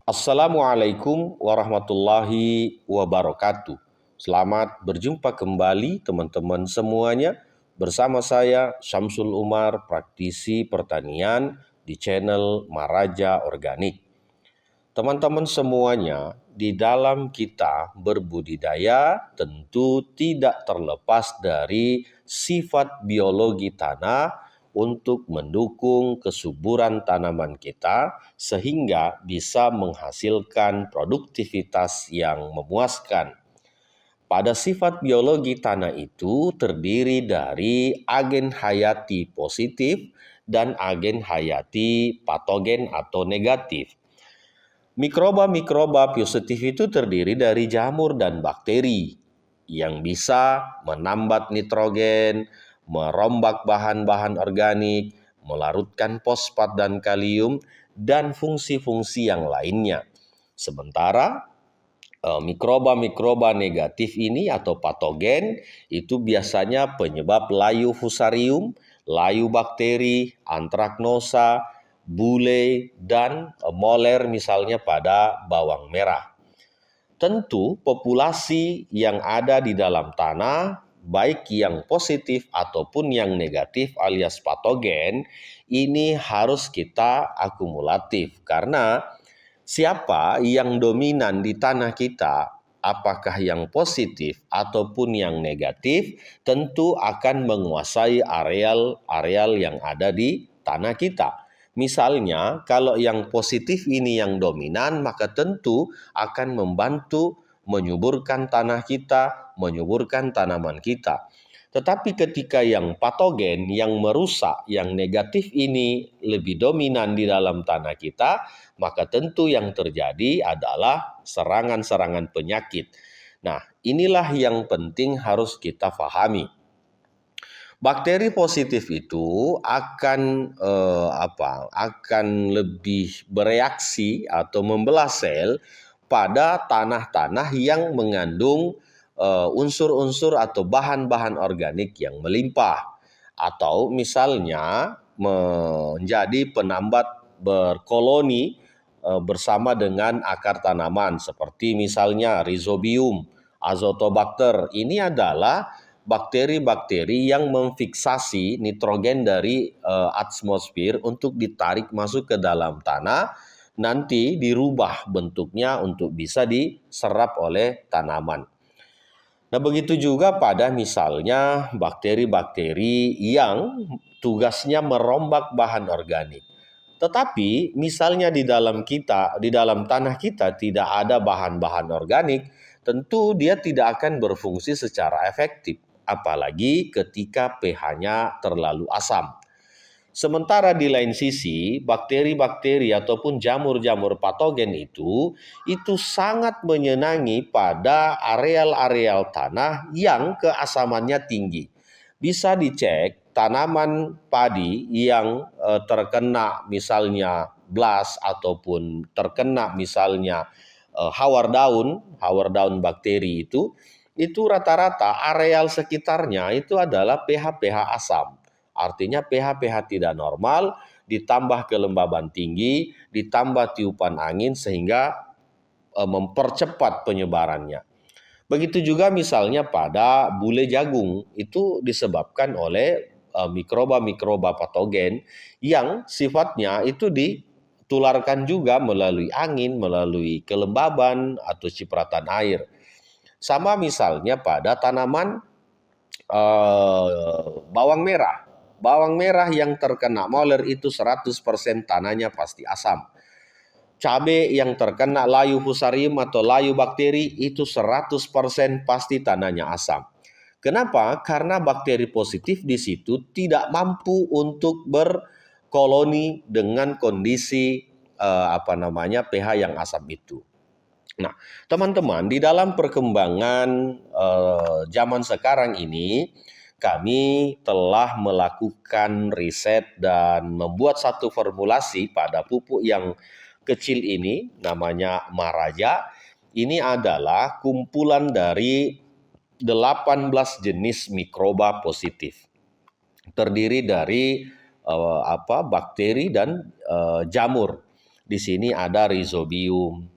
Assalamualaikum warahmatullahi wabarakatuh. Selamat berjumpa kembali teman-teman semuanya bersama saya Syamsul Umar, praktisi pertanian di channel Maraja Organik. Teman-teman semuanya, di dalam kita berbudidaya tentu tidak terlepas dari sifat biologi tanah untuk mendukung kesuburan tanaman kita sehingga bisa menghasilkan produktivitas yang memuaskan. Pada sifat biologi tanah itu terdiri dari agen hayati positif dan agen hayati patogen atau negatif. Mikroba-mikroba positif itu terdiri dari jamur dan bakteri yang bisa menambat nitrogen, merombak bahan-bahan organik, melarutkan fosfat dan kalium, dan fungsi-fungsi yang lainnya. Sementara mikroba-mikroba negatif ini atau patogen itu biasanya penyebab layu fusarium, layu bakteri, antraknosa, bule, dan moler misalnya pada bawang merah. Tentu populasi yang ada di dalam tanah, baik yang positif ataupun yang negatif alias patogen, ini harus kita akumulatif. Karena siapa yang dominan di tanah kita, apakah yang positif ataupun yang negatif, tentu akan menguasai areal-areal yang ada di tanah kita. Misalnya, kalau yang positif ini yang dominan, maka tentu akan membantu menyuburkan tanah kita, menyuburkan tanaman kita. Tetapi ketika yang patogen, yang merusak, yang negatif ini lebih dominan di dalam tanah kita, maka tentu yang terjadi adalah serangan-serangan penyakit. Nah, inilah yang penting harus kita pahami. Bakteri positif itu akan lebih bereaksi atau membelah sel pada tanah-tanah yang mengandung unsur-unsur atau bahan-bahan organik yang melimpah, atau misalnya menjadi penambat berkoloni bersama dengan akar tanaman seperti misalnya Rhizobium, Azotobacter. Ini adalah bakteri-bakteri yang memfiksasi nitrogen dari atmosfer untuk ditarik masuk ke dalam tanah, nanti dirubah bentuknya untuk bisa diserap oleh tanaman. Nah, begitu juga pada misalnya bakteri-bakteri yang tugasnya merombak bahan organik. Tetapi misalnya di dalam tanah kita tidak ada bahan-bahan organik, tentu dia tidak akan berfungsi secara efektif, apalagi ketika pH-nya terlalu asam. Sementara di lain sisi, bakteri-bakteri ataupun jamur-jamur patogen itu sangat menyenangi pada areal-areal tanah yang keasamannya tinggi. Bisa dicek tanaman padi yang terkena misalnya blast ataupun terkena misalnya hawar daun bakteri itu rata-rata areal sekitarnya itu adalah pH-pH asam. Artinya pH-pH tidak normal, ditambah kelembaban tinggi, ditambah tiupan angin sehingga mempercepat penyebarannya. Begitu juga misalnya pada bule jagung, itu disebabkan oleh mikroba-mikroba patogen yang sifatnya itu ditularkan juga melalui angin, melalui kelembaban atau cipratan air. Sama misalnya pada tanaman bawang merah. Bawang merah yang terkena moler itu 100% tanahnya pasti asam. Cabai yang terkena layu fusarium atau layu bakteri itu 100% pasti tanahnya asam. Kenapa? Karena bakteri positif di situ tidak mampu untuk berkoloni dengan kondisi pH yang asam itu. Nah, teman-teman, di dalam perkembangan zaman sekarang ini, kami telah melakukan riset dan membuat satu formulasi pada pupuk yang kecil ini, namanya Maraja. Ini adalah kumpulan dari 18 jenis mikroba positif. Terdiri dari bakteri dan jamur. Di sini ada Rhizobium,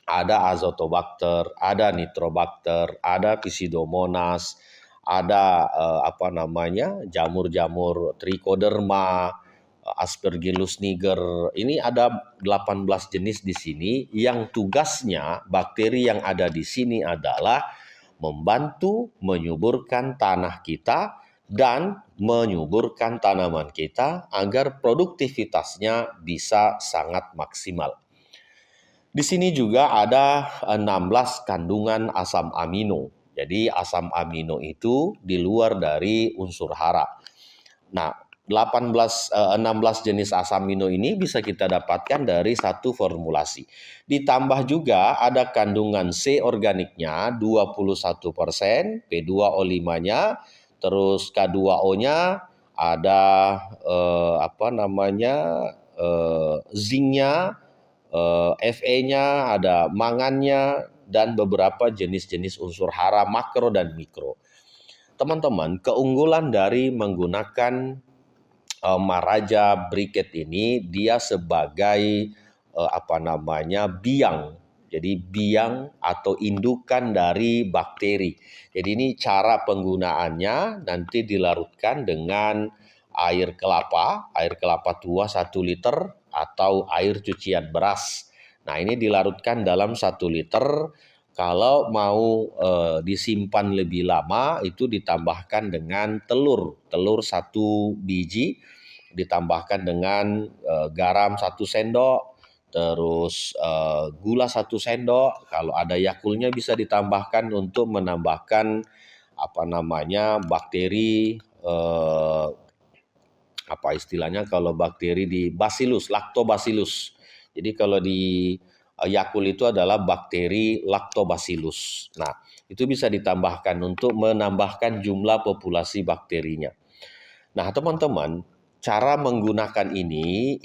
ada Azotobacter, ada Nitrobacter, ada Pseudomonas, ada jamur-jamur Trichoderma, Aspergillus niger. Ini ada 18 jenis di sini yang tugasnya bakteri yang ada di sini adalah membantu menyuburkan tanah kita dan menyuburkan tanaman kita agar produktivitasnya bisa sangat maksimal. Di sini juga ada 16 kandungan asam amino. Jadi asam amino itu di luar dari unsur hara. Nah, 16 jenis asam amino ini bisa kita dapatkan dari satu formulasi. Ditambah juga ada kandungan C organiknya 21%, P2O5-nya, terus K2O-nya ada zinc-nya, Fe-nya, ada mangannya, dan beberapa jenis-jenis unsur hara makro dan mikro. Teman-teman, keunggulan dari menggunakan Maharaja Briquette ini, dia sebagai biang. Jadi biang atau indukan dari bakteri. Jadi ini cara penggunaannya, nanti dilarutkan dengan air kelapa tua 1 liter atau air cucian beras. Nah, ini dilarutkan dalam 1 liter. Kalau mau disimpan lebih lama, itu ditambahkan dengan telur 1 biji, ditambahkan dengan garam 1 sendok, terus gula 1 sendok. Kalau ada Yakultnya bisa ditambahkan untuk menambahkan bakteri kalau bakteri di Bacillus, Lactobacillus. Jadi kalau di Yakult itu adalah bakteri Lactobacillus. Nah, itu bisa ditambahkan untuk menambahkan jumlah populasi bakterinya. Nah, teman-teman, cara menggunakan ini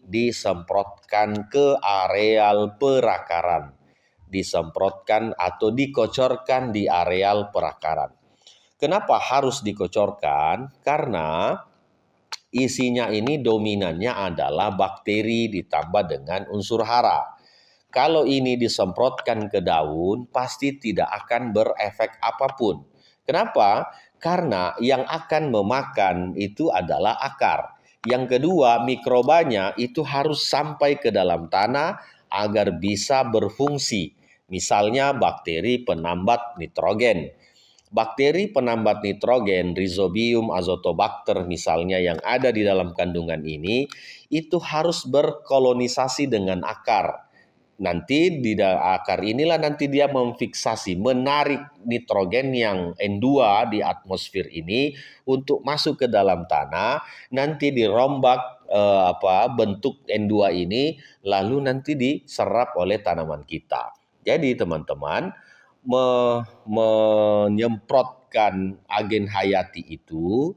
disemprotkan ke areal perakaran. Disemprotkan atau dikocorkan di areal perakaran. Kenapa harus dikocorkan? Karena isinya ini dominannya adalah bakteri ditambah dengan unsur hara. Kalau ini disemprotkan ke daun, pasti tidak akan berefek apapun. Kenapa? Karena yang akan memakan itu adalah akar. Yang kedua, mikrobanya itu harus sampai ke dalam tanah agar bisa berfungsi. Misalnya bakteri penambat nitrogen. Bakteri penambat nitrogen, Rhizobium azotobacter misalnya yang ada di dalam kandungan ini, itu harus berkolonisasi dengan akar. Nanti di akar inilah nanti dia memfiksasi, menarik nitrogen yang N2 di atmosfer ini untuk masuk ke dalam tanah, nanti dirombak bentuk N2 ini, lalu nanti diserap oleh tanaman kita. Jadi teman-teman, menyemprotkan agen hayati itu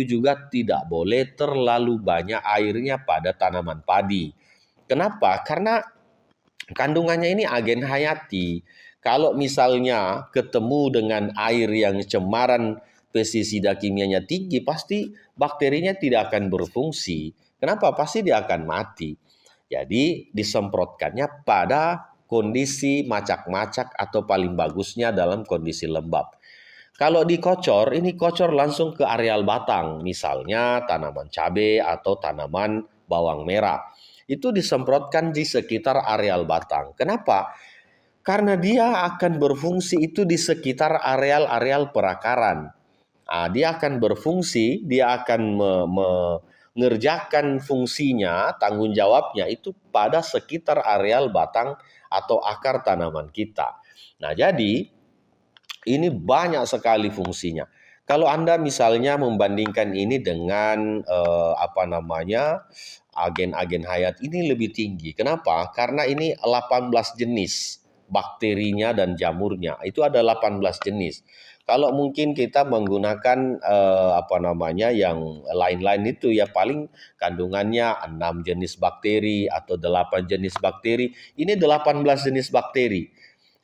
juga tidak boleh terlalu banyak airnya pada tanaman padi. Kenapa? Karena kandungannya ini agen hayati. Kalau misalnya ketemu dengan air yang cemaran pestisida kimianya tinggi, pasti bakterinya tidak akan berfungsi. Kenapa? Pasti dia akan mati. Jadi disemprotkannya pada kondisi macak-macak atau paling bagusnya dalam kondisi lembab. Kalau dikocor, ini kocor langsung ke areal batang, misalnya tanaman cabai atau tanaman bawang merah. Itu disemprotkan di sekitar areal batang. Kenapa? Karena dia akan berfungsi itu di sekitar areal-areal perakaran. Nah, dia akan berfungsi, dia akan mengerjakan fungsinya, tanggung jawabnya itu pada sekitar areal batang atau akar tanaman kita. Nah, jadi ini banyak sekali fungsinya. Kalau Anda misalnya membandingkan ini dengan agen-agen hayat, ini lebih tinggi. Kenapa? Karena ini 18 jenis bakterinya dan jamurnya. Itu ada 18 jenis. Kalau mungkin kita menggunakan yang lain-lain itu ya paling kandungannya 6 jenis bakteri atau 8 jenis bakteri. Ini 18 jenis bakteri.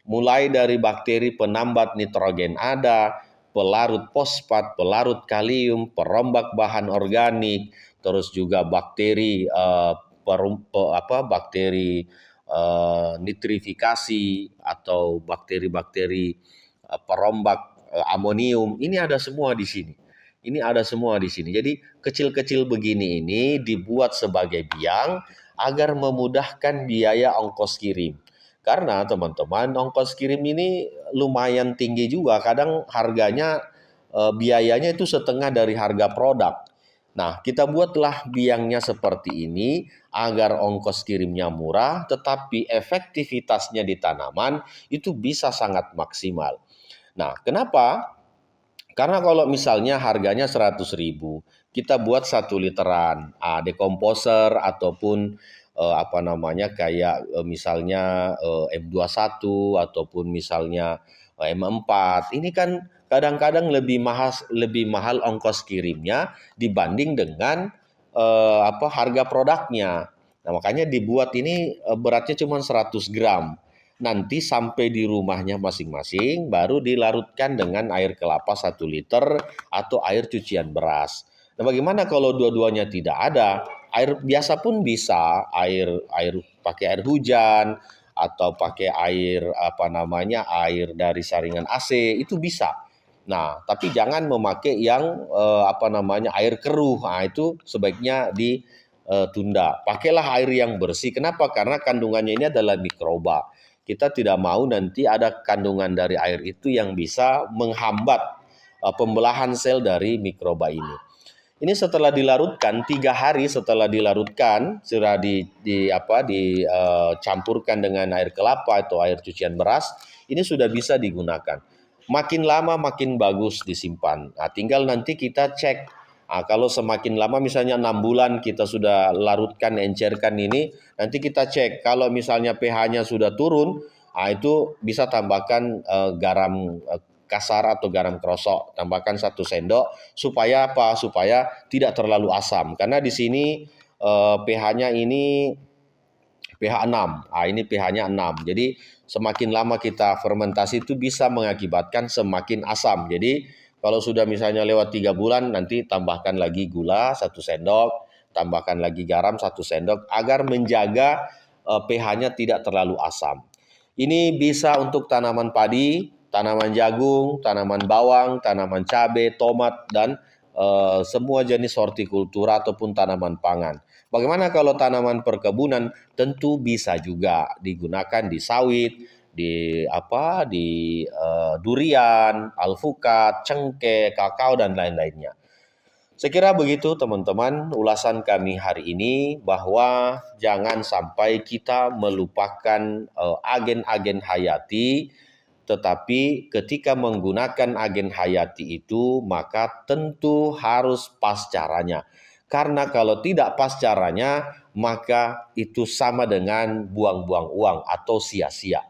Mulai dari bakteri penambat nitrogen ada, pelarut fosfat, pelarut kalium, perombak bahan organik, terus juga bakteri bakteri nitrifikasi atau bakteri-bakteri perombak amonium. Ini ada semua di sini. Ini ada semua di sini. Jadi kecil-kecil begini ini dibuat sebagai biang agar memudahkan biaya ongkos kirim. Karena teman-teman ongkos kirim ini lumayan tinggi juga. Kadang harganya biayanya itu setengah dari harga produk. Nah, kita buatlah biangnya seperti ini agar ongkos kirimnya murah, tetapi efektivitasnya di tanaman itu bisa sangat maksimal. Nah, kenapa? Karena kalau misalnya harganya 100.000, kita buat 1 literan, dekomposer ataupun kayak misalnya M21 ataupun misalnya M4. Ini kan kadang-kadang lebih mahal ongkos kirimnya dibanding dengan harga produknya. Nah, makanya dibuat ini beratnya cuma 100 gram. Nanti sampai di rumahnya masing-masing baru dilarutkan dengan air kelapa 1 liter atau air cucian beras. Nah, bagaimana kalau dua-duanya tidak ada? Air biasa pun bisa, air pakai air hujan atau pakai air dari saringan AC itu bisa. Nah, tapi jangan memakai yang air keruh. Nah, itu sebaiknya ditunda. Pakailah air yang bersih. Kenapa? Karena kandungannya ini adalah mikroba. Kita tidak mau nanti ada kandungan dari air itu yang bisa menghambat pembelahan sel dari mikroba ini. Ini setelah dilarutkan, 3 hari setelah dilarutkan, sudah dicampurkan dengan air kelapa atau air cucian beras, ini sudah bisa digunakan. Makin lama makin bagus disimpan. Nah, tinggal nanti kita cek. Nah, kalau semakin lama misalnya 6 bulan kita sudah larutkan, encerkan ini, nanti kita cek. Kalau misalnya pH-nya sudah turun, itu bisa tambahkan garam kasar atau garam krosok, tambahkan 1 sendok supaya apa? Supaya tidak terlalu asam. Karena di sini pH-nya ini pH 6. Ini pH-nya 6. Jadi semakin lama kita fermentasi itu bisa mengakibatkan semakin asam. Jadi kalau sudah misalnya lewat 3 bulan, nanti tambahkan lagi gula 1 sendok, tambahkan lagi garam 1 sendok, agar menjaga pH-nya tidak terlalu asam. Ini bisa untuk tanaman padi, tanaman jagung, tanaman bawang, tanaman cabai, tomat, dan semua jenis hortikultura ataupun tanaman pangan. Bagaimana kalau tanaman perkebunan? Tentu bisa juga digunakan di sawit, di durian, alpukat, cengkeh, kakao, dan lain-lainnya. Saya kira begitu teman-teman ulasan kami hari ini, bahwa jangan sampai kita melupakan agen-agen hayati, tetapi ketika menggunakan agen hayati itu maka tentu harus pas caranya. Karena kalau tidak pas caranya, maka itu sama dengan buang-buang uang atau sia-sia.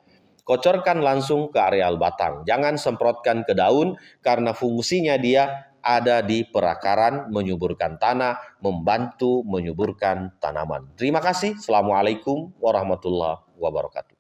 Kocorkan langsung ke areal batang. Jangan semprotkan ke daun, karena fungsinya dia ada di perakaran, menyuburkan tanah, membantu menyuburkan tanaman. Terima kasih. Assalamualaikum warahmatullahi wabarakatuh.